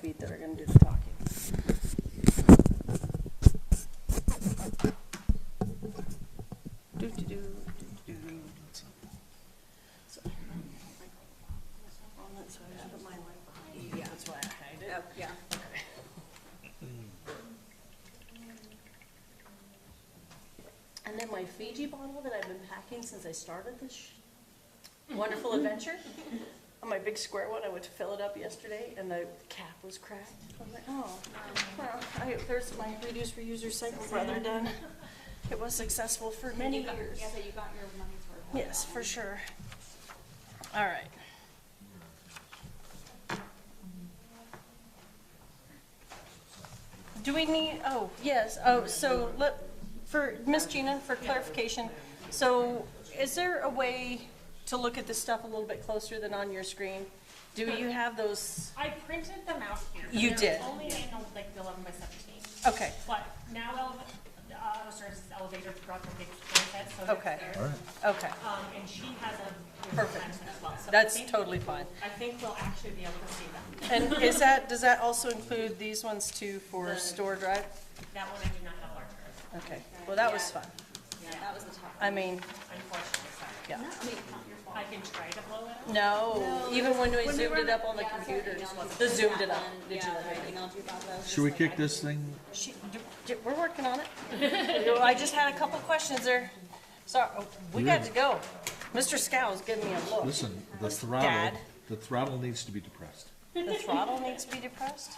feet that are gonna do the talking. So, on that side, I put mine right behind you. Yeah, that's why I hide it. Yeah. And then my Fiji bottle that I've been packing since I started this wonderful adventure. On my big square one, I went to fill it up yesterday, and the cap was cracked. I'm like, oh, well, there's my reduce, reuse, recycle brother done. It was successful for many years. Yeah, so you got your money's worth. Yes, for sure. All right. Do we need, oh, yes, so for Miss Gina, for clarification, so is there a way to look at this stuff a little bit closer than on your screen? Do you have those? I printed them out here. You They're did? Only in like the 11 by 17. Okay, But now the auto services elevator brought the big set, so Okay. it's there. okay, And she has a Perfect. plan as well. So I that's think- totally fine. I think we'll actually be able to see them. And does that also include these ones too for store drive? That one I do not have larger, Okay, well, that was fun. Yeah, that was the top. I mean, unfortunately. Sorry. yeah. I mean, not your fault. I can try to blow it up. No, even when we zoomed were- it up on the yeah, so I computer, emailed the you zoomed it that up. one. Did you Yeah, let I me? emailed you about those. Should we kick this thing? We're working on it. I just had a couple questions there. Sorry, we got to go. Mr. Scow's giving me a look. Listen, Dad. the throttle needs to be depressed. The throttle needs to be depressed?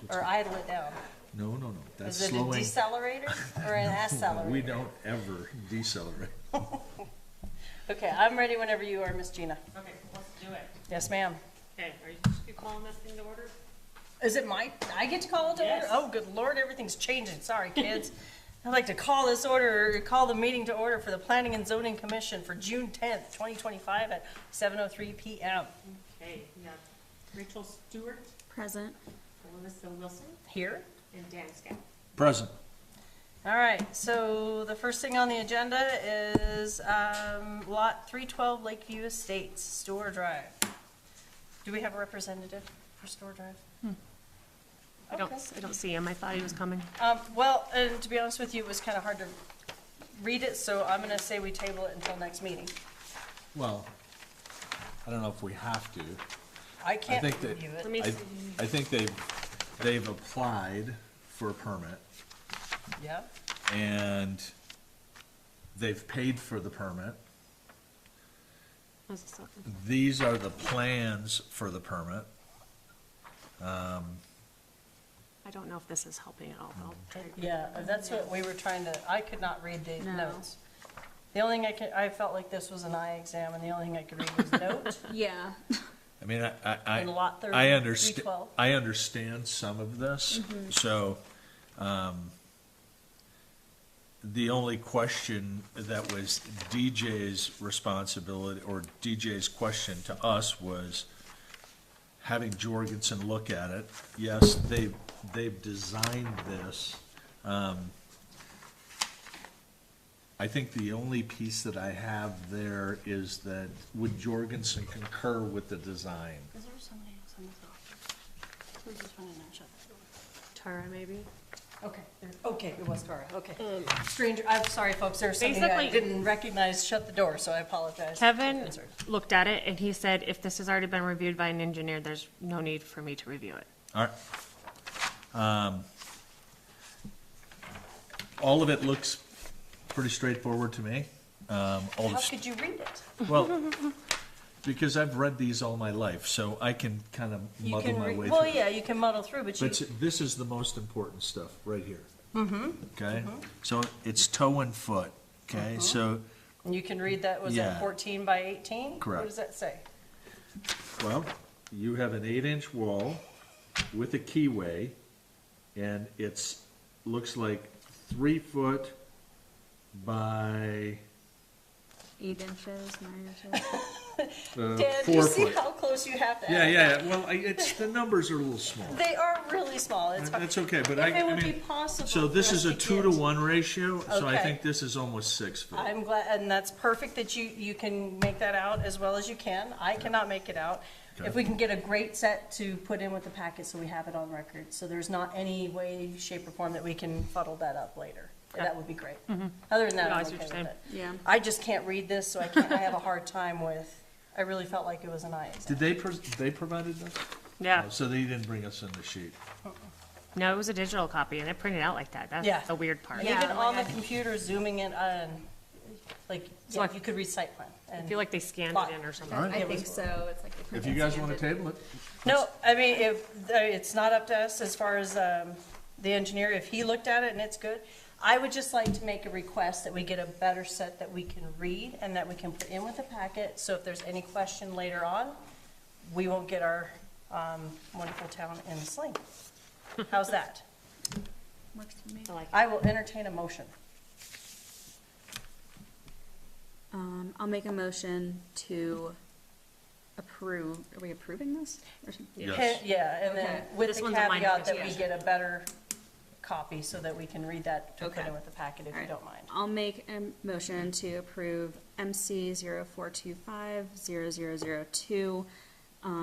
Or idle it down? No, that's Is it a slowing. decelerator or an accelerator? We don't ever decelerate. Okay, I'm ready whenever you are, Miss Gina. Okay, let's do it. Yes, ma'am. Okay, are you calling this thing to order? Is it I get to call it to order? Yes. Oh, good Lord, everything's changing. Sorry, kids. I'd like to call the meeting to order for the Planning and Zoning Commission for June 10th, 2025 at 7:03 PM. Okay, we got Rachel Stewart, Present. Melissa Wilson, Here? and Dan Scott. Present. All right, so the first thing on the agenda is Lot 312 Lakeview Estates, Store Drive. Do we have a representative for Store Drive? I don't see him. I thought he was coming. Well, and to be honest with you, it was kind of hard to read it, so I'm going to say we table it until next meeting. Well, I don't know if we have to. I can't think that- review Let it. me I, see. I think they've applied for a permit Yeah, and they've paid for the permit. What's this open? These are the plans for the permit. I don't know if this is helping at all, but I'll try. yeah, that's what we were trying to, I could not read the No. notes. The only thing I felt like this was an eye exam, and the only thing I could read was note. Yeah. I mean, In lot 30, I understand, 312. I understand some of this, so, the only question that was DJ's responsibility, or DJ's question to us was having Jorgensen look at it. Yes, they've designed this. I think the only piece that I have there is that would Jorgensen concur with the design? Is there somebody else in this office? Who's just running and shut the door? Tara, maybe? Okay, it was Tara, okay. Stranger, I'm sorry, folks, there's something I Basically- didn't recognize, shut the door, so I apologize. Kevin Concern. looked at it and he said, if this has already been reviewed by an engineer, there's no need for me to review it. All right. All of it looks pretty straightforward to me. All How the, could you read it? well, because I've read these all my life, so I can kind of You muddle can my read, way well, through. yeah, you can muddle through, but you, But this is the most important stuff, right here. Mm-hmm. Okay? So it's toe and foot, okay? So, you can read that, was that Yeah. 14 by 18? Correct. What does that say? well, you have an 8-inch wall with a keyway, and looks like 3 foot by 8 inches, 9 inches. Dan, do you see how close you have to Yeah, add? yeah, yeah, well, it's, the numbers are a little small. They are really small. It's hard. That's okay, but If it I would be mean, possible so this for is us a to 2-to-1 get- ratio, so I Okay. think this is almost 6 feet. I'm glad, and that's perfect that you can make that out as well as you can. I cannot make it out. Okay. If we can get a great set to put in with the packet so we have it on record, so there's not any way, shape, or form that we can fuddle that up later. That would be great. Other than that, No, I I'm see okay what you're with it. Yeah. I just can't read this, so I can't, I have a hard time with, I really felt like it was an eye exam. Did they provided this? Yeah, Oh, so they didn't bring us in the sheet. no, it was a digital copy and it printed out like that. Yeah. That's the weird part. And Yeah, even like on the I- computer, zooming in, like, yeah, like- you could read site plan. I feel like they scanned it in or something. All right. I think so, it's like. If you guys wanna table it, No, I mean, if, it's not up to us as far as, the engineer, if he looked at it and it's good, I would just like to make a request that we get a better set that we can read and that we can put in with the packet, so if there's any question later on, we won't get our, wonderful town in the sling. How's that? Works for me. I like it. I will entertain a motion. I'll make a motion to approve, are we approving this? Or some- Yes. Yeah, and then Okay. with This the one's a minor caveat that we modification. get a better copy so that we can read that to put Okay. in with the packet if you Alright. don't mind. I'll make a motion to approve MC 04250002,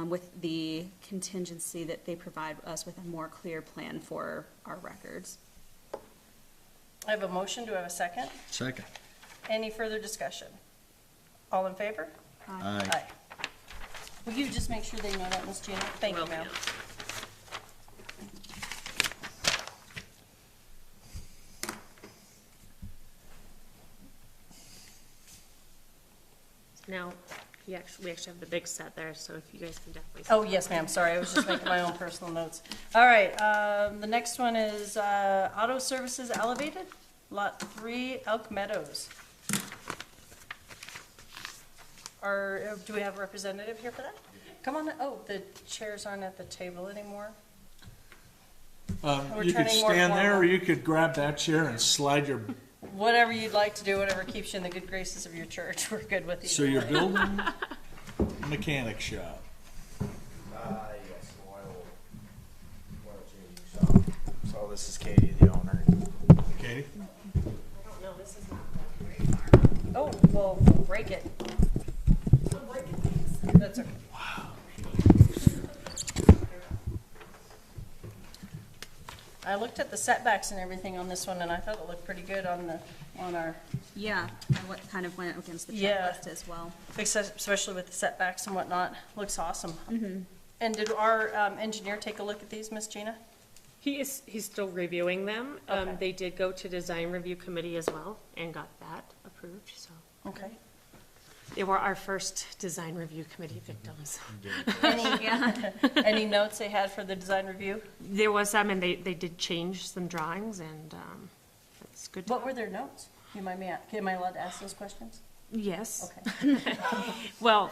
with the contingency that they provide us with a more clear plan for our records. I have a motion, do I have a second? second. Any further discussion? All in favor? Aye. Will you just make sure they know that, Ms. Gina? Thank you, Will, ma'am. yeah. Now, we actually have the big set there, so if you guys can definitely. Oh, yes, ma'am, sorry, I was just making my own personal notes. All right, the next one is Auto Services Elevated, Lot 3, Elk Meadows. Do we have a representative here for that? Come on, oh, the chairs aren't at the table anymore. We're You could turning more stand there, or formal. you could grab that chair and slide your, Whatever you'd like to do, whatever keeps you in the good graces of your church, we're good with you. so you're building a mechanic shop. Yes, oil changing shop. So this is Katie, the owner. Katie? No, this is not. Oh, well, break it. That's okay. I looked at the setbacks and everything on this one, and I thought it looked pretty good on our, Yeah, I kind of went against the Yeah. checklist as well. especially with the setbacks and whatnot. Looks awesome. Mm-hmm. And did our engineer take a look at these, Miss Gina? He's still reviewing them. Okay. They did go to design review committee as well and got that approved, so. Okay. They were our first design review committee victims. Any notes they had for the design review? There was some, and they did change some drawings, and it's good. What were their notes? You mind me, am I allowed to ask those questions? Yes. Okay. Well,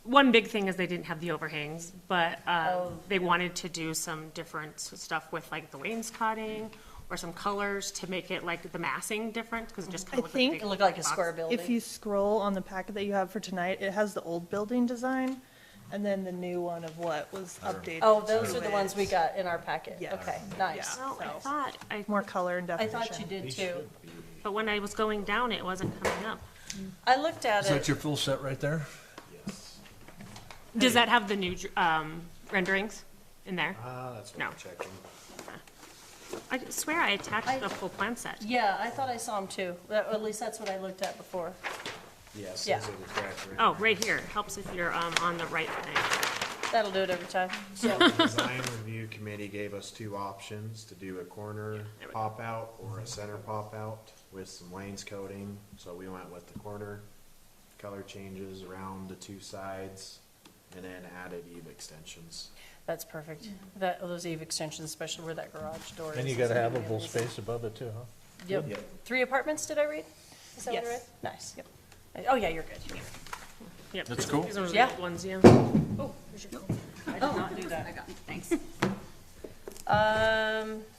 one big thing is they didn't have the overhangs, but Oh, they wanted to do some different stuff with like the wainscoting or some colors to make it like the massing different, because it just kind I of looked like a think big It looked like a box. square building. If you scroll on the packet that you have for tonight, it has the old building design and then the new one of what was updated. Oh, those to are the it. ones we got in our packet. Yes. Okay, nice. No, I So- thought, More color and I definition. thought you did too. but when I was going down, it wasn't coming up. I looked at Is that it. your full set right there? Yes. Does that have the new renderings in there? That's what No. I'm checking. I swear I attached the full plan set. Yeah, I thought I saw them too. At least that's what I looked at before. Yes, Yeah. those are the correct. Oh, right here. Helps if you're on the right thing. That'll do it every time. So the design review committee gave us two options, to do a corner there we go. pop out or a center pop out with some wainscoting. So we went with the corner, color changes around the two sides, and then added eve extensions. That's perfect. That, those eve extensions, especially where that garage door is. And you is gotta gonna have be livable amazing. space above it too, huh? Yep. Yep. 3 apartments, did I read? Is that what I read? Yes. Nice. Oh, yeah, you're good. Yep. That's cool. These are the Yeah. old ones, yeah. Oh, here's your phone. I did not do I that. got it, thanks.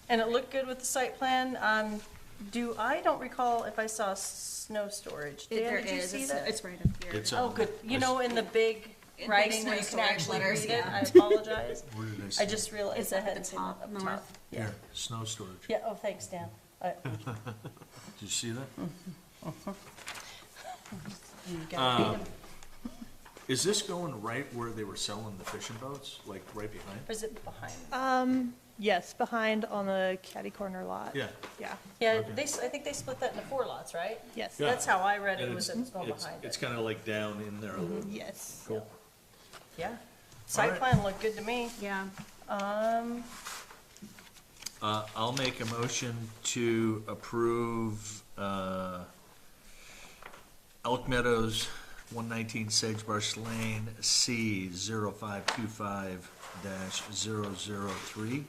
And it looked good with the site plan. I don't recall if I saw snow storage. Dan, There did you is, see it's, that? it's right up here. It's, Oh, good. You know, in the big Big writing snow where you can storage actually letters, read it, yeah. I apologize. where did I see I it? just realized It's I up at hadn't the seen it top, up north. top. Yeah, Here, snow storage. yeah, oh, thanks, Dan. Did you see that? You gotta read 'em. Is this going right where they were selling the fishing boats, like right behind? Or is it behind? Yes, behind on the catty corner lot. Yeah. Yeah, Yeah, I think they split that into 4 lots, right? yes, Yeah. That's how I read it, And was it's, it was going behind it's it. kind of like down in there a little. yes. Cool. Yeah. Site right. plan looked good to me. Yeah. I'll make a motion to approve, Elk Meadows, 119 Sagebrush Lane, C 0525-003,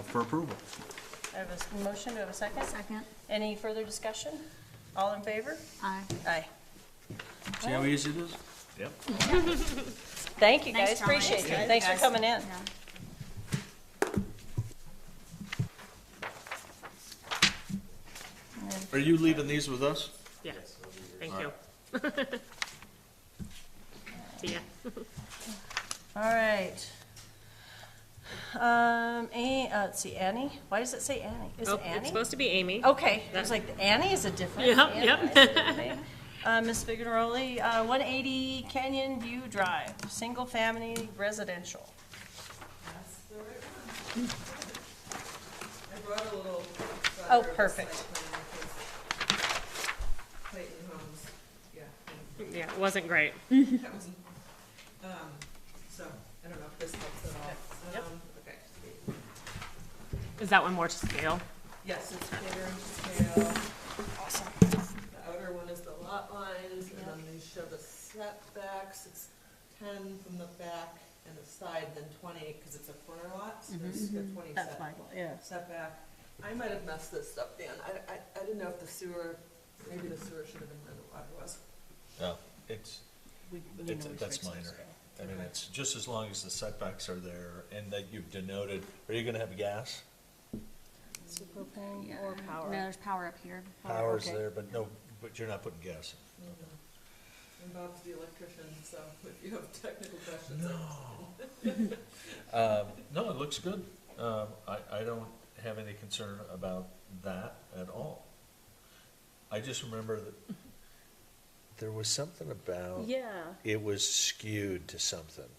for approval. I have a motion, do I have a second? Second. Any further discussion? All in favor? Aye. Aye. See how easy it is? Yep. Thank you, Thanks, guys, Charlie. appreciate you. Thanks, Thanks for guys. coming in. Yeah. Are you leaving these with us? Yeah, thank you. See ya. All right. Let's see, Annie? Why does it say Annie? Is Oh, it Annie? it's supposed to be Amy. Okay, I was like, Annie is a different. Yep, Annie, yep. I see her name. Ms. Figueroa, 180 Canyon View Drive, single family residential. I brought a little. Oh, perfect. Clayton Homes, yeah. Yeah, it wasn't great. That was, so, I don't know if this helps at all. Yep. Okay. Is that one more to scale? Yes, it's bigger in scale. Awesome. The outer one is the lot lines, and then they show the setbacks. It's 10 from the back and the side, then 20, because it's a corner lot, so there's a 20 That's my, yeah. setback. I might have messed this up, Dan. I didn't know if the sewer, maybe the sewer should have been where the water was. No, it's, We can It's- always that's fix those, minor. yeah. I mean, it's just as long as the setbacks are there and that you've denoted, are you gonna have gas? Is it propane Yeah. or power? No, there's power up here. Power's okay. there, but no, but you're not putting gas And Bob's the electrician, so if you have technical questions. in. No, it looks good. I don't have any concern about that at all. I just remember that there was something about, Yeah. it was skewed to something.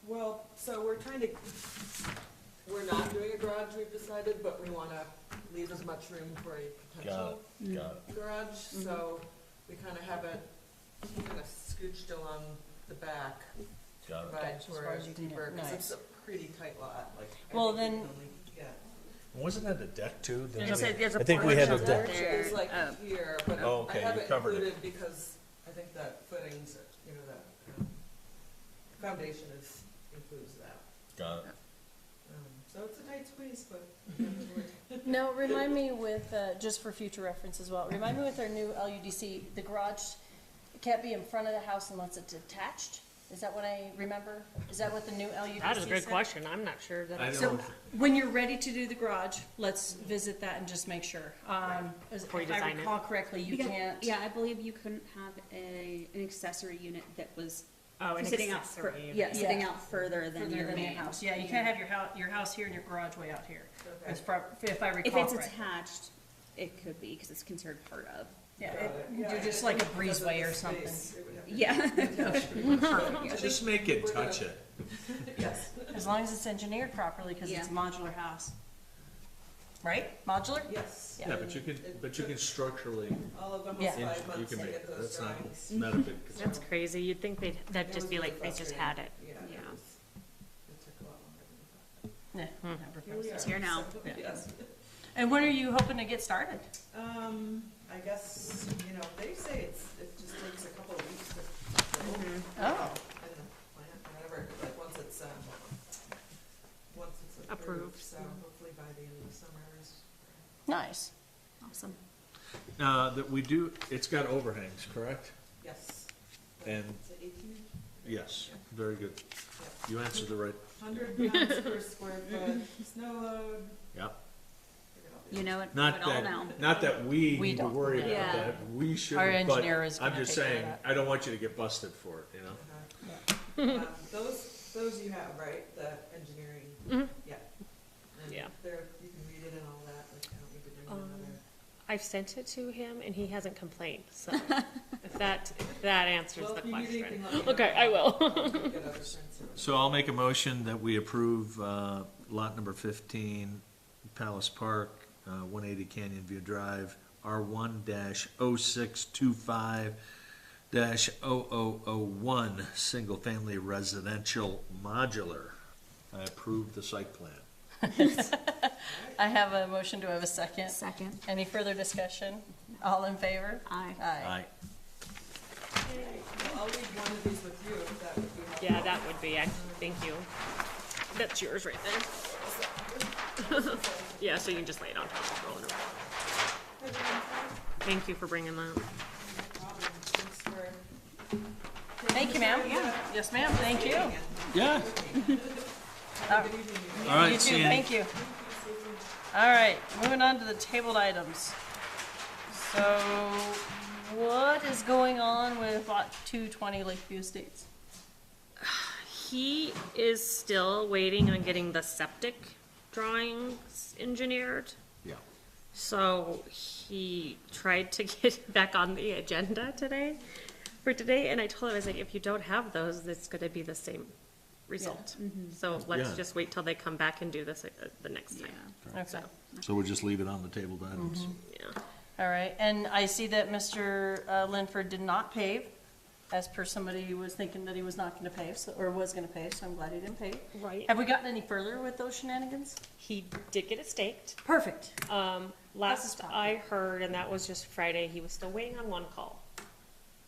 Well, so we're not doing a garage, we've decided, but we wanna leave as much room for a potential Got it. garage, so we kinda have it kinda scooched along the back, Got it. provide As for far as you can deeper, get, cause nice. it's a pretty tight lot, like. I Well, think we then- can only get- Wasn't that a deck too? Didn't There's we- a- there's a I think we had a portion of deck. that. It's like Oh. here, but Oh, I okay, have you it covered it. included because I think that footings, you know, that foundation includes that. Got it. So it's a tight squeeze, but. Now, remind me with, just for future reference as well, remind me with our new LUDC, the garage can't be in front of the house unless it's attached? Is that what I remember? Is that what the new LUDC That is a good said? question. I'm not sure that. I I- So, don't, when you're ready to do the garage, let's visit that and just make sure. Before you If I design it. recall correctly, you Because- can't. Yeah, I believe you couldn't have an accessory unit that was Oh, an sitting out, accessory unit. yeah, sitting Yeah. out further than Further your than your main. house. Yeah, you can't have your house here and your garage way out here. Okay. If I recall If it's correctly. attached, it could be, because it's considered part of. Yeah, Got it. Yeah, you're just I like a think because of breezeway the or something. space, it would have to- Yeah. just make it touch it. Yes, As long as it's engineered properly, because it's a Yeah. modular house. Right? Modular? yes. Yeah, but you can structurally, All of them Yeah. was 5 you months can to make, get those that's drawings. not a big concern. That's crazy. You'd think that'd It just was be really like they just frustrating. had it. Yeah, Yeah. it took a lot longer than we Yeah. thought. never Here we goes. are. It's here now. So, Yes. And when are you hoping to get started? I guess, you know, they say it just takes a couple of weeks to, Oh, I don't know, plant or whatever, like once it's approved, Approved. so hopefully by the end of the summer is. nice. Awesome. That we do, it's got overhangs, correct? Yes. And- Is it 18? Yes, very good. Yeah. You answered the right, 100 pounds per square foot snow load, yep. figured out You know it Not all now. that, not that we We need to don't. worry about Yeah. that, we should, Our but engineer is I'm gonna just take care of saying, that. I don't want you to get busted for it, you know? Those you have, right, the engineering? Mhm. Yeah. And Yeah. there, you can read it and all that, like, I don't need to bring another. I've sent it to him and he hasn't complained, so if that answers Well, the if you need question. anything, let me know. Okay, I will. Get other prints or whatever. So I'll make a motion that we approve, lot number 15, Palace Park, 180 Canyon View Drive, R1-0625-0001, single-family residential modular. I approve the site plan. I have a motion, do I have a second? Second. Any further discussion? All in favor? Aye. Aye. Well, I'll leave one of these with you, if that would be helpful. Yeah, that would be, thank you. That's yours right there. Yeah, so you can just lay it on top of the roller. Thank you for bringing that. No problem. Thanks for Thank you, ma'am. Yes, ma'am, thank you. Yeah. Uh, All right, You too, see you. thank you. All right, moving on to the tabled items. So, what is going on with lot 220 Lakeview Estates? He is still waiting on getting the septic drawings engineered. Yeah. So he tried to get back on the agenda for today, and I told him, I was like, if you don't have those, it's gonna be the same result. So let's Yeah. just wait till they come back and do this the next time. Yeah. Okay, So we'll just leave it on the tabled items. Yeah. all right, and I see that Mr. Linford did not pave, as per somebody who was thinking that he was not gonna pave, or was gonna pave, so I'm glad he didn't pave. Right. Have we gotten any further with those shenanigans? He did get it staked. Perfect. Last I heard, and that was just Friday, he was still waiting on one call.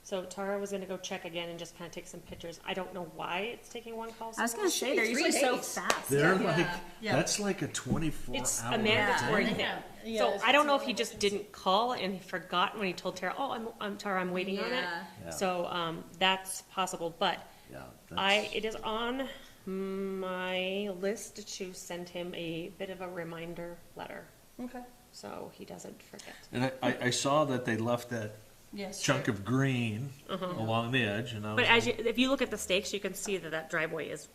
So Tara was gonna go check again and just kinda take some pictures. I don't know why it's taking one call. I was gonna say, they're usually so fast. They're like, Yeah. that's like a 24 hour. It's a mandatory Yeah. thing. Yeah, So it's- I don't know if he just didn't call and he forgot when he told Tara, oh, I'm Tara, I'm waiting on it. Yeah. So, that's possible, but Yeah, that's- it is on my list to send him a bit of a reminder letter, Okay, so he doesn't forget. And I saw that they left that yes. chunk of green along the edge, and I was But if you look at the stakes, you can see that that driveway is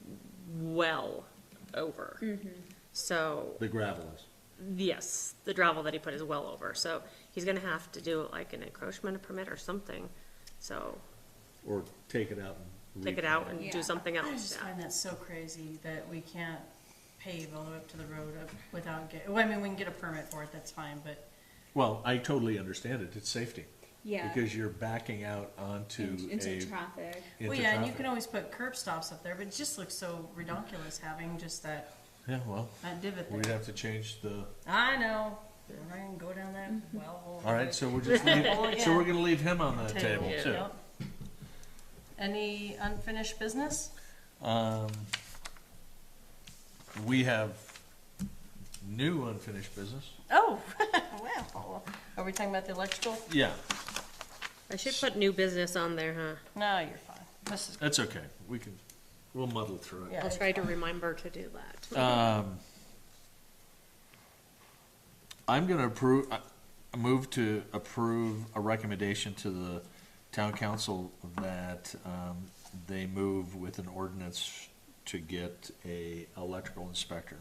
well over. So, the gravel is. yes, the gravel that he put is well over, so he's gonna have to do like an encroachment permit or something. So, Or take it out and. take it out and do Yeah. something I else, just yeah. find that so crazy that we can't pave all the way up to the road without well, I mean, we can get a permit for it, that's fine, but, Well, I totally understand it, it's safety. Yeah. Because you're backing out onto Into a. traffic. into well, yeah, and you traffic. can always put curb stops up there, but it just looks so redonkulous having just that Yeah, well, divot we'd there. have to change the, I know, I can go down that well hole. all right, so we'll just leave, Well, so yeah. we're gonna leave him on the table Yep. too. Any unfinished business? We have new unfinished business. Oh, well, are we talking about the electrical? Yeah, I should put new business on there, huh? No, you're fine. This is, that's okay, we'll muddle through it. yeah. I'll it's try to fine. remember to do that. I'm gonna move to approve a recommendation to the town council that, they move with an ordinance to get a electrical inspector.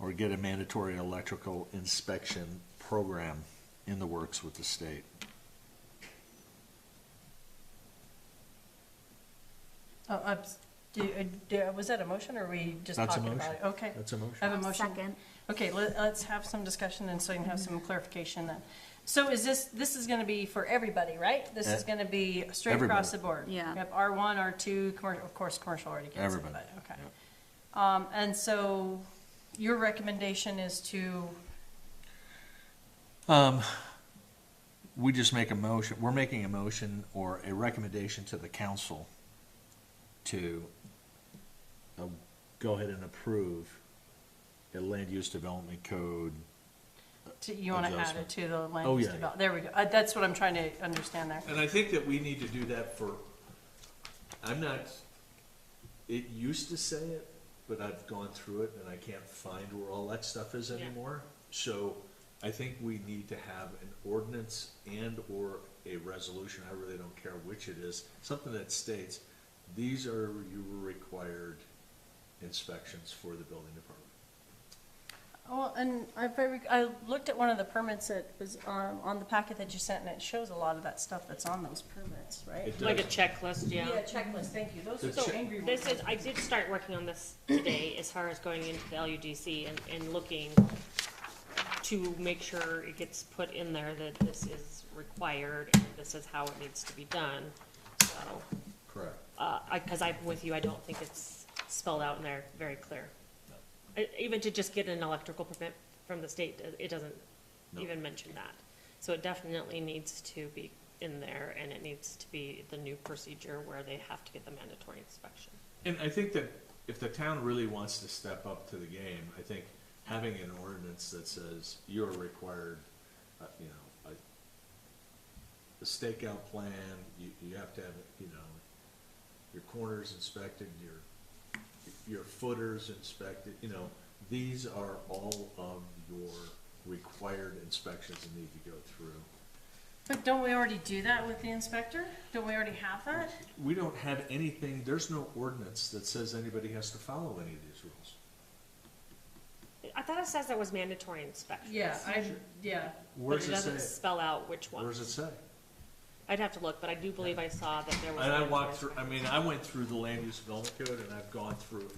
Or get a mandatory electrical inspection program in the works with the state. Oh, was that a motion or were we just That's a talking about motion. it? Okay. That's a motion. I have a motion. Second. Okay, let's have some discussion and so you can have some clarification then. So is this is gonna be for everybody, right? This is gonna be straight across Everybody. the board? Yeah. Yep, R1, R2, commercial, of course, commercial already gets it, Everybody. but, okay. And so your recommendation is to, We just make a motion, we're making a motion or a recommendation to the council to go ahead and approve a land use development code. you wanna add it Adjustment. to the land Oh, use yeah, develop, there we go. That's what I'm trying to understand there. And I think that we need to do that for, I'm not, it used to say it but I've gone through it and I can't find where all that stuff is Yeah. anymore. So I think we need to have an ordinance and/or a resolution, I really don't care which it is, something that states, these are your required inspections for the building department. Well, and I looked at one of the permits that was on the packet that you sent, and it shows a lot of that stuff that's on those permits, right? It Like a does. checklist, yeah. Yeah, checklist, thank you. Those are The so check- angry This ones. is, I did start working on this today as far as going into the LUDC and looking to make sure it gets put in there that this is required and this is how it needs to be done. So, Correct. cause I'm with you, I don't think it's spelled out in there very clear. Even to just get an electrical permit from the state, it doesn't No. even mention that. So it definitely needs to be in there, and it needs to be the new procedure where they have to get the mandatory inspection. And I think that if the town really wants to step up to the game, I think having an ordinance that says you're required, a stakeout plan, you have to have, your corners inspected, your footers inspected, these are all of your required inspections that need to go through. But don't we already do that with the inspector? Don't we already have that? We don't have anything, there's no ordinance that says anybody has to follow any of these rules. I thought it says there was mandatory inspections. Yeah. But Where's it it doesn't say? spell out which Where does ones. it say? I'd have to look, but I do believe I saw that there was. And I mandatory walked through, I went through the land use development code and I've gone through,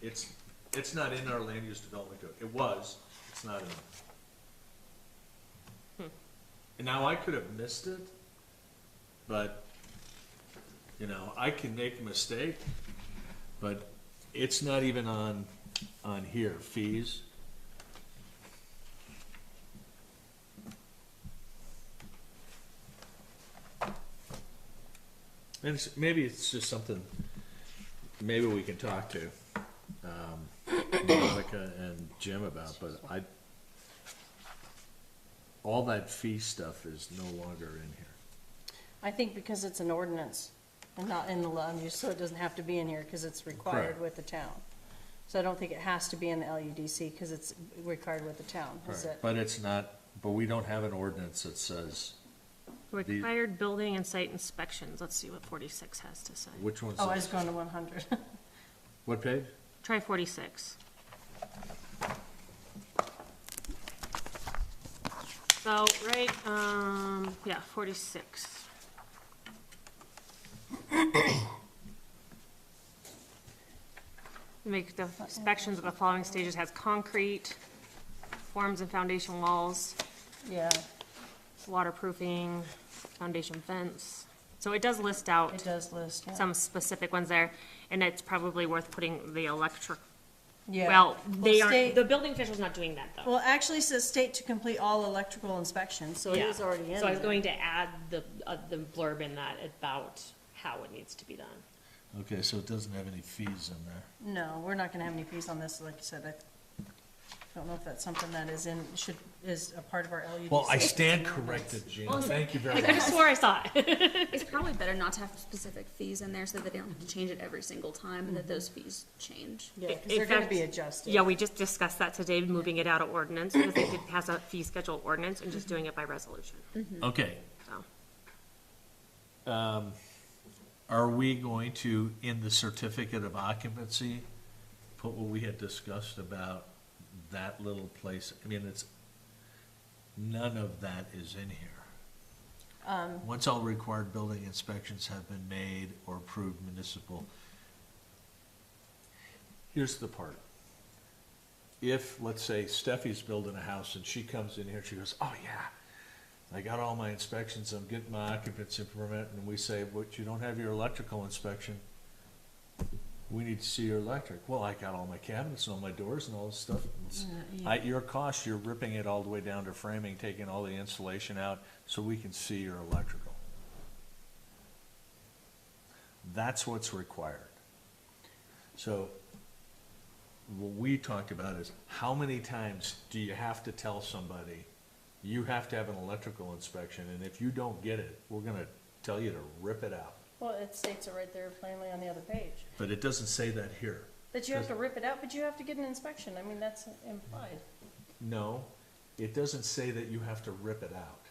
it's not in our land use development code. It was, it's not in. And now I could have missed it, but, I can make a mistake, but it's not even on here, fees. And maybe it's just something, maybe we can talk to, Monica and Jim about, but all that fee stuff is no longer in here. I think because it's an ordinance and not in the land use, so it doesn't have to be in here because it's required Correct. with the town. So I don't think it has to be in the LUDC because it's required with the town, is it? But it's not, but we don't have an ordinance that says, Required building and site inspections. Let's see what 46 has to say. which one's Oh, I was this? going to 100. What page? Try 46. So, right, yeah, 46. Make the inspections of the following stages has concrete, forms and foundation walls, Yeah, waterproofing, foundation fence. So it does list out it does list, yeah. some specific ones there, and it's probably worth putting the electric, Yeah. well, they aren't, state- the building official's not doing that though. Well, actually it says state to complete all electrical inspections, so it Yeah. is already in there. So I was going to add the blurb in that about how it needs to be done. Okay, so it doesn't have any fees in there. No, we're not gonna have any fees on this, like I said, I don't know if that's something that is is a part of our LUDC. Well, I stand corrected, Gina, thank you very I much. just swore I saw it. It's probably better not to have specific fees in there so that they don't have to change it every single time and that those fees change. Yeah, because In they're gonna fact, be adjusted. Yeah, we just discussed that today, moving it out of ordinance, because it has a fee schedule ordinance and just doing it by resolution, Okay, so. are we going to, in the certificate of occupancy, put what we had discussed about that little place? I mean, none of that is in here. Once all required building inspections have been made or approved municipal. Here's the part. If, let's say, Steffi's building a house and she comes in here, she goes, oh yeah, I got all my inspections, I'm getting my occupancy permit, and we say, but you don't have your electrical inspection. We need to see your electric. Well, I got all my cabinets and all my doors and all this stuff. At your cost, you're ripping it all the way down to framing, taking all the insulation out, so we can see your electrical. That's what's required. So, what we talked about is, how many times do you have to tell somebody, you have to have an electrical inspection, and if you don't get it, we're gonna tell you to rip it out. Well, it states it right there plainly on the other page. But it doesn't say that here. That you have to rip it out, but you have to get an inspection. I mean, that's implied. No, it doesn't say that you have to rip it out.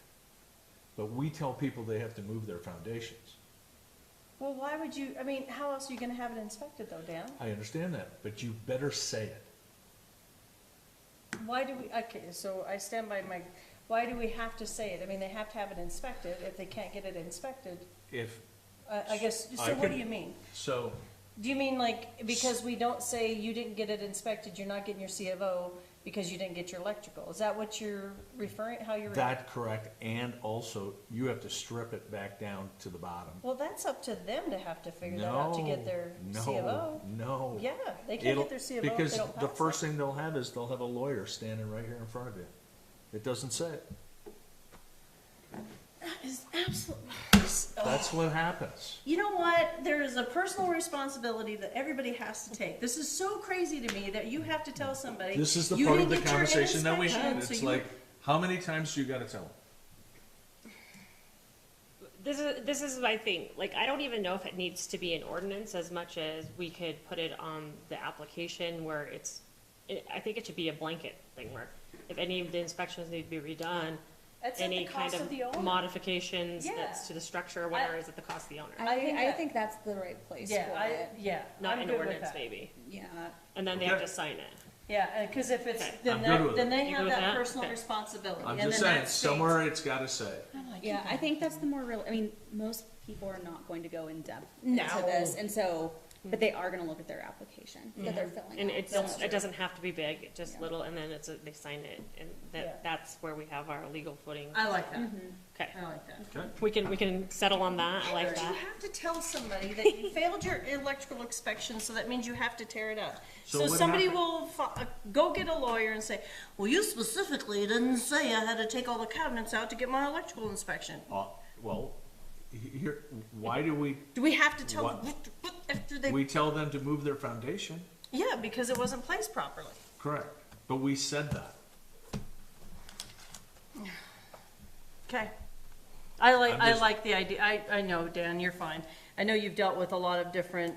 But we tell people they have to move their foundations. Well, why would you, I mean, how else are you gonna have it inspected though, Dan? I understand that, but you better say it. Why do we, okay, so I stand by my, why do we have to say it? I mean, they have to have it inspected. If they can't get it inspected, If, I guess, I so what could- do you mean? so, Do you mean like, because we don't say you didn't get it inspected, you're not getting your C of O because you didn't get your electrical? Is that what you're referring, how you're? that correct, and also you have to strip it back down to the bottom. Well, that's up to them to have to figure that out to get their No, C of O. No. Yeah, they can't It'll- get their C of O if Because they don't the pass first it. thing they'll have is they'll have a lawyer standing right here in front of you. It doesn't say it. It's absolutely. That's what happens. You know what? There is a personal responsibility that everybody has to take. This is so crazy to me that you have to tell somebody. This is the "You part of didn't the get your conversation that we inspection, had. so It's you-" like, how many times do you gotta tell them? This is my thing, like, I don't even know if it needs to be an ordinance as much as we could put it on the application where I think it should be a blanket thing where if any of the inspections need to be redone, That's at the any kind cost of the of owner. modifications Yeah. that's to the structure or whatever is at the cost of the owner. I think that's the right place for Yeah, it. Not I'm an good with ordinance that. maybe, Yeah. and then they have Okay. to sign it. Yeah, because if it's, Okay. then I'm good with then it. they You have good with that that? personal Okay. responsibility. I'm and just then saying, that states- somewhere it's gotta say it. I'm like, Yeah, you I guys- think that's the more real, I mean, most people are not going to go in depth No. into this, and so, but they are gonna look at their application that they're filling And out. it's, So- it doesn't have to be big, just Yeah. little, and then they sign it, and Yeah. that's where we have our legal footing. I like that. Okay, I like that. Okay. we can settle on that, I like But you that. have to tell somebody that you failed your electrical inspection, so that means you have to tear it out. So So what somebody happened? will go get a lawyer and say, well, you specifically didn't say I had to take all the cabinets out to get my electrical inspection. Well, here, why do we, Do we have to tell What? them after they? we tell them to move their foundation? Yeah, because it wasn't placed properly. Correct. But we said that. Okay. I'm I just- like the idea. I know, Dan, you're fine. I know you've dealt with a lot of different,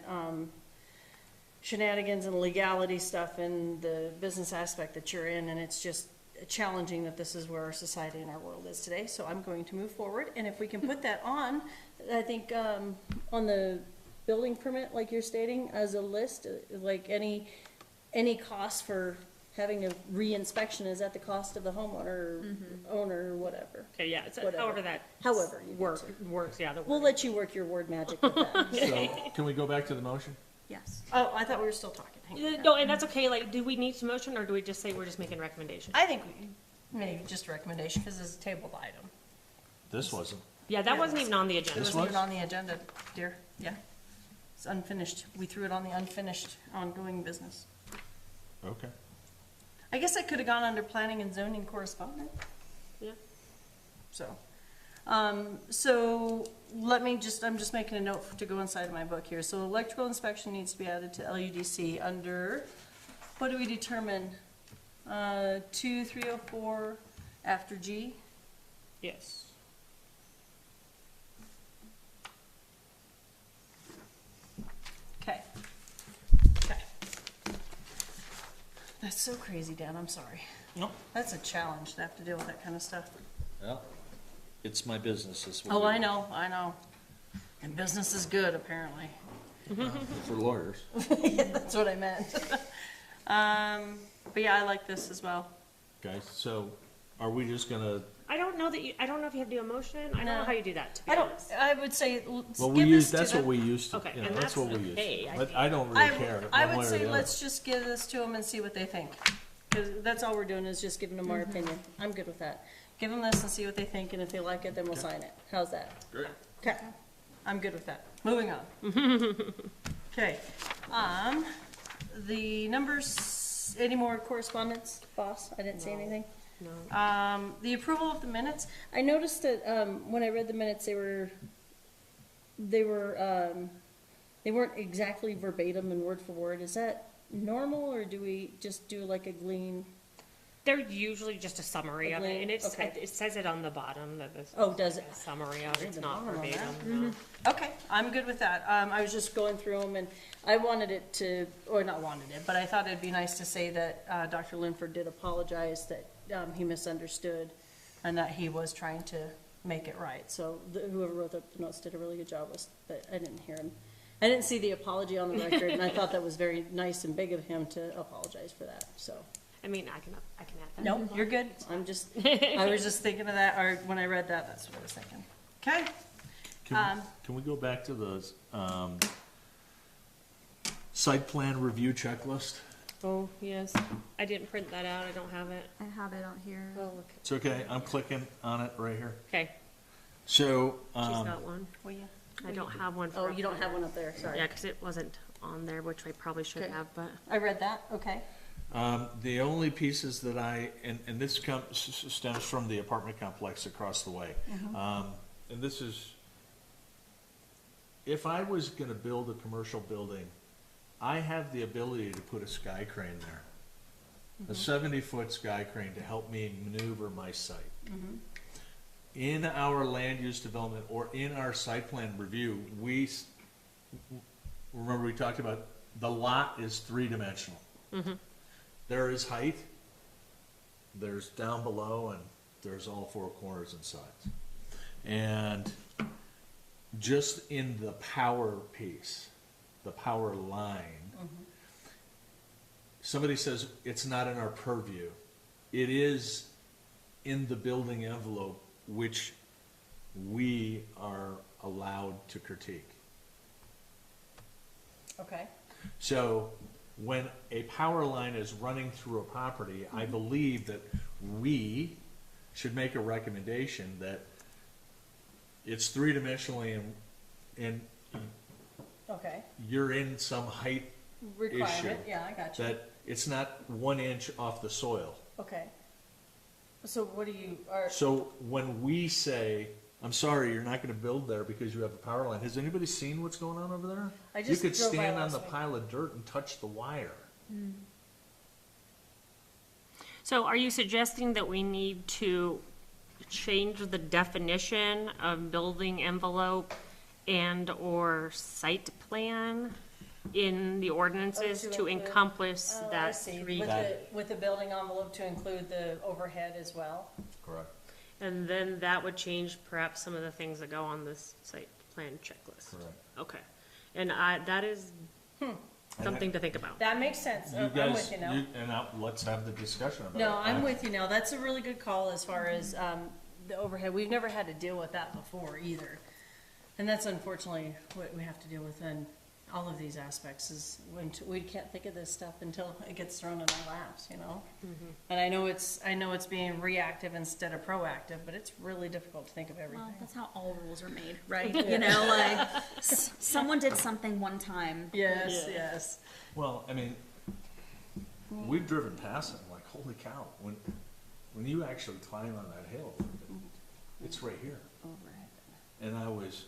shenanigans and legality stuff in the business aspect that you're in, and it's just challenging that this is where our society and our world is today, so I'm going to move forward, and if we can put that on, I think, on the building permit, like you're stating, as a list, like any cost for having a re-inspection is at the cost of the homeowner, owner, or whatever. Okay, yeah, it's, Whatever. however that. However you need Works, yeah, the We'll word. let you work your word magic with that. So, can we go back to the motion? Yes. Oh, I thought we were still talking. Hang on. No, and that's okay, like, do we need to motion, or do we just say we're just making a recommendation? I think we maybe just a recommendation, because it's a tabled item. This wasn't. Yeah, that Yeah, wasn't even on the It agenda. This wasn't even was? on the agenda, dear, yeah. It's unfinished. We threw it on the unfinished ongoing business. Okay. I guess I could have gone under planning and zoning correspondent, Yeah. so. So let me just, I'm just making a note to go inside of my book here. So electrical inspection needs to be added to LUDC under, what do we determine? 2304 after G? Yes. Okay. Okay. That's so crazy, Dan, I'm sorry. No. That's a challenge to have to deal with that kind of stuff. Well, it's my business, is Oh, I know. And business is good, apparently. For lawyers. Yeah, that's what I meant. But yeah, I like this as well. Okay, so are we just gonna, I don't know if you have to do a motion, I don't No. know how you do that, to be I don't, honest. I would say, well, we give use, this to that's what them. we used to, Okay, you know, and that's what we that's used okay, to. I But think. I don't really I care, I one would way or say the other. let's just give this to them and see what they think. Because that's all we're doing is just giving them our opinion. I'm good with that. Give them this and see what they think, and if they like it, then we'll sign it. How's that? Great. Okay, I'm good with that. Moving on. Okay, the numbers, any more correspondence, boss? I didn't see anything. No. The approval of the minutes, I noticed that, when I read the minutes, they weren't exactly verbatim and word for word. Is that normal, or do we just do like a They're usually just a summary of it, and it's, Okay. it says it on the bottom, that this. Oh, does it? A summary of it, Read it's the not bottom on that. verbatim, no. Okay, I'm good with that. I was just going through them, and I wanted it to, or not wanted it, but I thought it'd be nice to say that Dr. Linford did apologize, that he misunderstood, and that he was trying to make it right. So whoever wrote the notes did a really good job, but I didn't hear him. I didn't see the apology on the record, and I thought that was very nice and big of him to apologize for that, so. I mean, I can add that. No, you're good. I'm just, I was just thinking of that, or when I read that, that's what I was thinking. Okay, Can we go back to the, site plan review checklist? Oh, yes, I didn't print that out, I don't have it. I have it on here. Oh, look, It's okay, I'm clicking on it right here. okay, So, she's got one. will you? I don't have one for. Oh, you don't have one up there, sorry. Yeah, cause it wasn't on there, which I probably should Okay. have, but. I read that, okay. the only pieces that and this stems from the apartment complex across the way. And this is, if I was gonna build a commercial building, I have the ability to put a sky crane there. A 70-foot sky crane to help me maneuver my site. In our land use development or in our site plan review, remember we talked about the lot is three-dimensional. There is height, there's down below, and there's all four corners and sides. And just in the power piece, the power line, somebody says it's not in our purview. It is in the building envelope, which we are allowed to critique. Okay. So when a power line is running through a property, I believe that we should make a recommendation that it's three-dimensionally and Okay. you're in some height Requirement, issue, yeah, I got you. that it's not 1 inch off the soil. Okay. So what do you, are, So when we say, I'm sorry, you're not gonna build there because you have a power line, has anybody seen what's going on over there? I You just could drove by stand on last the week. pile of dirt and touch the wire. So are you suggesting that we need to change the definition of building envelope and/or site plan in the ordinances Oh, to to include- encompass oh, I that see, three? with the building envelope to include the overhead as well? Correct. And then that would change perhaps some of the things that go on this site plan checklist? Correct. Okay, and that is something to think about. That makes sense. You I'm guys, with you now. and let's have the discussion about it. No, I'm with you now. That's a really good call as far as, the overhead. We've never had to deal with that before either. And that's unfortunately what we have to deal with in all of these aspects is when we can't think of this stuff until it gets thrown in our laps, you know? And I know it's being reactive instead of proactive, but it's really difficult to think of everything. Well, that's how all rules are made, right? You know, like, someone did something one time. Yes, yes. Well, I mean, we've driven past it, like, holy cow, when you actually climb on that hill, it's right here. And I was,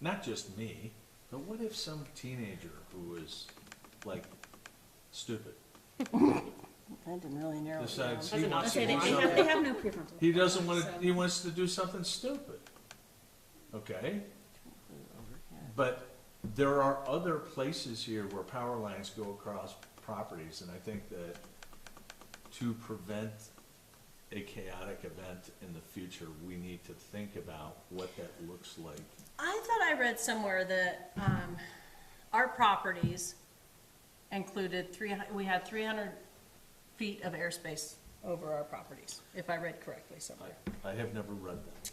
not just me, but what if some teenager who was, like, stupid, That didn't really narrow it down. decides he That's wants to Okay, do they something, have no prefrontal. he doesn't want to, he wants to do something stupid, okay? But there are other places here where power lines go across properties, and I think that to prevent a chaotic event in the future, we need to think about what that looks like. I thought I read somewhere that, our properties included we had 300 feet of airspace over our properties, if I read correctly somewhere. I have never read that.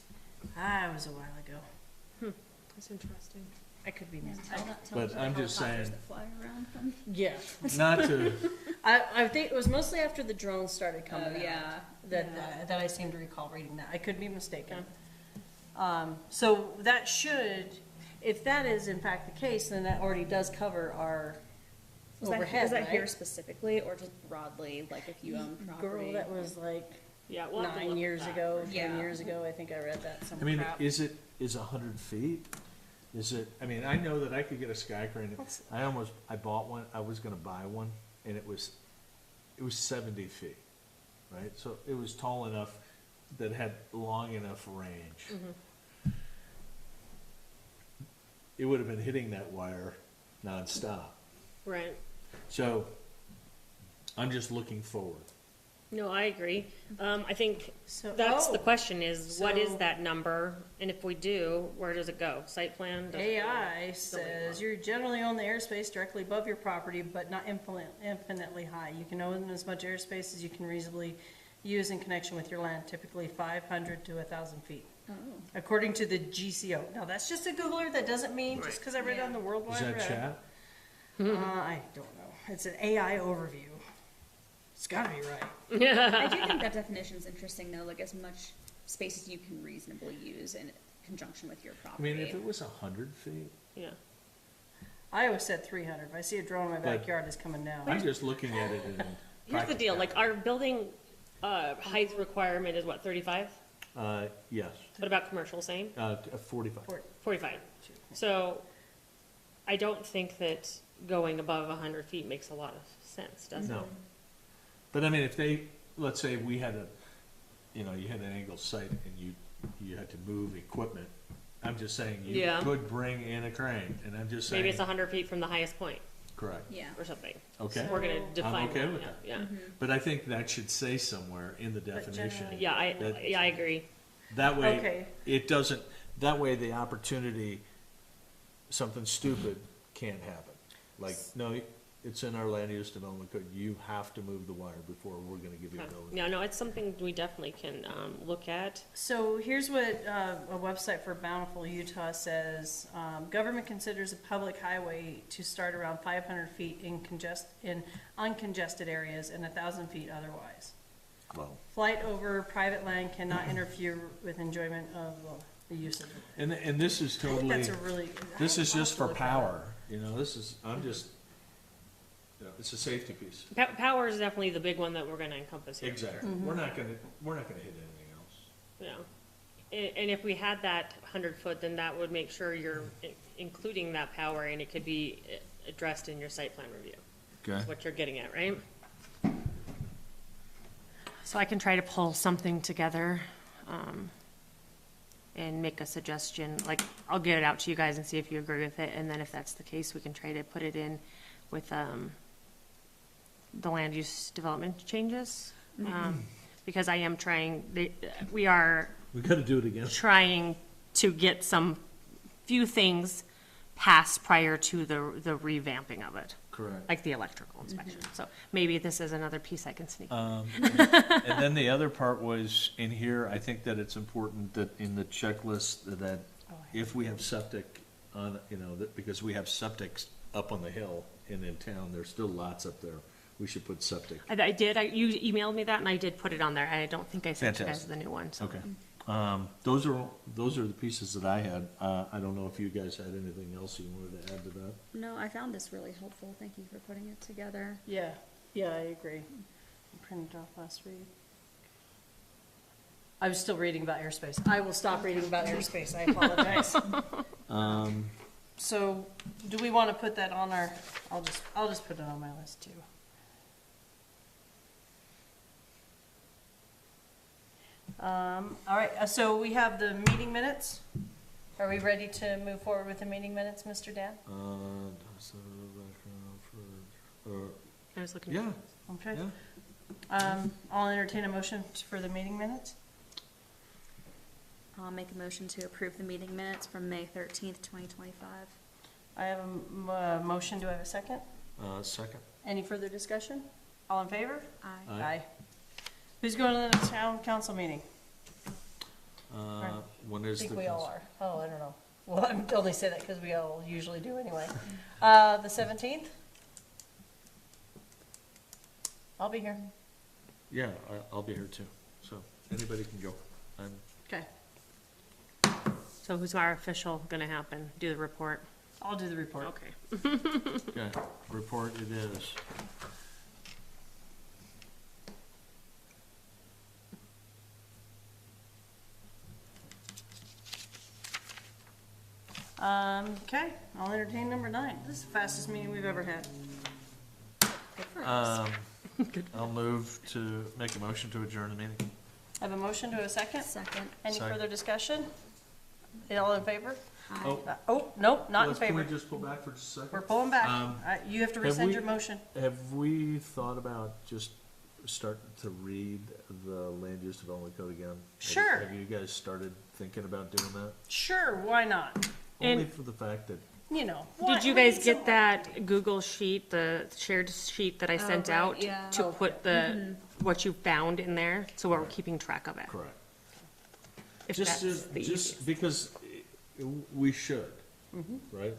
That was a while ago. That's interesting. I could be mistaken. Tell that to But the I'm just helicopters saying- that fly around them. Yeah. Not to, I think it was mostly after the drones started coming out. yeah. That I seem to recall reading that. I could be mistaken. So that should, if that is in fact the case, then that already does cover our overhead, that here right? specifically, or just broadly, like if you own property? Girl, that was like Yeah, we'll have to look 9 at years that. ago, 10 Yeah. years ago, I think I read that some I mean, crap. is 100 feet? Is it, I mean, I know that I could get a sky crane. I bought one, I was gonna buy one, and it was 70 feet. right? So it was tall enough that had long enough range. It would have been hitting that wire nonstop. Right. So I'm just looking forward. No, I agree. I think So- that's the oh, question is, what is so- that number? And if we do, where does it go? Site plan? Does it go? AI says you generally own the airspace directly above your property, but not infinitely high. You can own as much airspace as you can reasonably use in connection with your land, typically 500 to 1,000 feet. Oh, According to the GCO. Now, that's just a Googler. That doesn't mean just because I read it on the World Is Wide that Web. chat? I don't know. It's an AI overview. It's gotta be right. I do think that definition is interesting though, like as much space as you can reasonably use in conjunction with your I property. mean, if it was 100 feet, Yeah. I always said 300. If I see a drone in my But- backyard, it's coming down. I'm just looking at it in Here's the deal, like practicality. our building, height requirement is what, 35? Yes, What about commercial, same? 45. 45. So I don't think that going above 100 feet makes a lot of sense, does it? No. But I mean, if they, let's say we had you had an angled site and you had to move equipment, I'm just saying you Yeah. could bring in a crane, and I'm just saying. Maybe it's 100 feet from the highest point Correct, Yeah. or something. okay. We're gonna define okay that, with yeah, that. yeah. But I think that should say somewhere in the But definition. generally- Yeah, That- I agree. That way, Okay. it doesn't, that way the opportunity, something stupid can't happen. Like, no, it's in our land use development code, you have to move the wire before we're gonna give you a building. Yeah, no, it's something we definitely can, look at. So here's what a website for Bountiful, Utah says. Government considers a public highway to start around 500 feet in uncongested areas and 1,000 feet otherwise. Well, Flight over private land cannot interfere with enjoyment of the use of it. and this is I think totally, that's a really. this is I'll just have to for look that up. power, this is, I'm just, it's a safety piece. Power is definitely the big one that we're gonna encompass here. Exactly, we're not gonna hit anything else. Yeah. And if we had that 100-foot, then that would make sure you're including that power and it could be addressed in your site plan review. Okay. That's what you're getting at, right? So I can try to pull something together, and make a suggestion, like, I'll get it out to you guys and see if you agree with it, and then if that's the case, we can try to put it in with, the land use development changes. Because I am we are We gotta do it again. trying to get some few things passed prior to the revamping of it, Correct. like the electrical inspection. So maybe this is another piece I can sneak. And then the other part was in here, I think that it's important that in the checklist that if we have septic on, that because we have septics up on the hill and in town, there's still lots up there. We should put septic. I did, you emailed me that and I did put it on there. I don't think I sent you guys Fantastic. the new one, so. Okay. Those are the pieces that I had. I don't know if you guys had anything else you wanted to add to that. No, I found this really helpful. Thank you for putting it together. Yeah, I agree. I printed it off last week. I was still reading about airspace. I will stop reading about airspace. I apologize. So, do we want to put that on our? I'll just put it on my list too. All right. So we have the meeting minutes. Are we ready to move forward with the meeting minutes, Mr. Dan? I was looking. Yeah, Okay. yeah. I'll entertain a motion for the meeting minutes. I'll make a motion to approve the meeting minutes from May 13th, 2025. I have a motion. Do I have a second? Second. Any further discussion? All in favor? Aye. Aye. Who's going to the town council meeting? When I is the? think we all are. Oh, I don't know. Well, I'm only say that because we all usually do anyway. The 17th? I'll be here. Yeah, I'll be here too. So anybody can go. Okay. So who's our official gonna happen? Do the report? I'll do the report. Okay. Okay, report it is. Okay, I'll entertain number 9. This is the fastest meeting we've ever had. Good for us. I'll move to make a motion to adjourn the meeting. I have a motion to a second. Second. Any Second. further discussion? All in favor? Aye. Oh, Oh, nope, not in can we favor. just pull back for just a second? We're pulling back. Um, You have to have rescind we- your motion. Have we thought about just starting to read the land use development code again? Sure. Have you guys started thinking about doing that? Sure, why not? Only And- for the fact that, You know. Did you guys get that Google sheet, the shared sheet that I sent right, out? yeah. To put the, what you found in there, so we're keeping track of it. correct. If Just, that's the just because we should, right?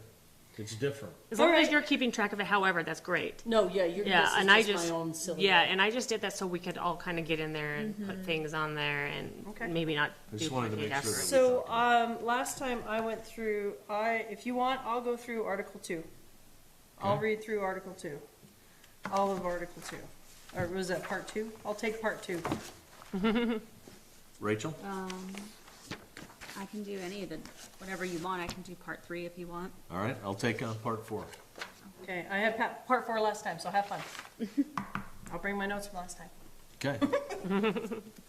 It's different. As long as Alright. you're keeping track of it, however, that's great. No, yeah, you're, Yeah, this and is I just just, my own silly. yeah, way. and I just did that so we could all kind of get in there and put things on there and Okay. maybe not I just wanted to duplicate make sure effort. that So, last time I went through, if you want, I'll go through Article 2. I'll Okay. read through Article 2. All of Article 2. Or was that Part 2? I'll take Part 2. Rachel? I can do any of the, whatever you want. I can do part 3 if you want. All right, I'll take on part 4. Okay, I had Part 4 last time, so have fun. I'll bring my notes from last time. Okay,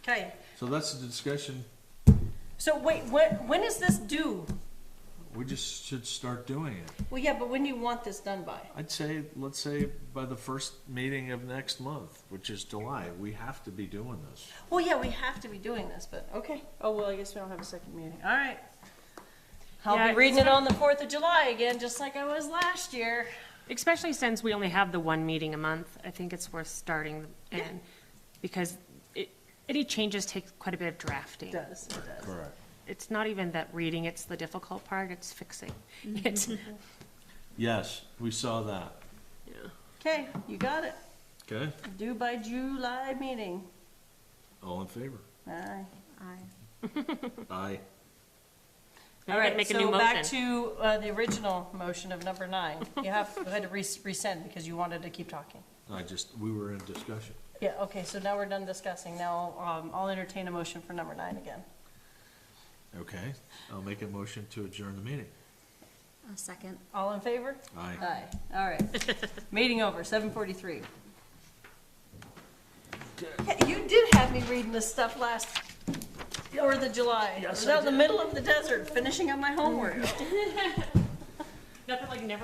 Okay, so that's the discussion. so wait, when is this due? We just should start doing it. Well, yeah, but when do you want this done by? I'd say, let's say by the first meeting of next month, which is July, we have to be doing this. Well, yeah, we have to be doing this, but, okay. Oh, well, I guess we don't have a second meeting. All right. I'll Yeah, be reading it's it on the 4th of July again, just like I was last year. Especially since we only have the one meeting a month, I think it's worth starting and, because any changes take quite a bit of drafting. It does, it does. Correct. It's not even that reading, it's the difficult part, it's fixing. It's, Yes, we saw that. yeah. Okay, you got it. Okay, Due by July meeting. all in favor? Aye. Aye. Aye. Now All you gotta right, make a new so back motion. to the original motion of number 9. You have, go ahead to rescind because you wanted to keep talking. We were in discussion. Yeah, okay, so now we're done discussing. Now, I'll entertain a motion for number 9 again. Okay, I'll make a motion to adjourn the meeting. A second. All in favor? Aye. Aye, all right. Meeting over, 7:43. Yeah, you did have me reading this stuff last, or the July. I was out in the middle of the desert finishing up my homework. Nothing like never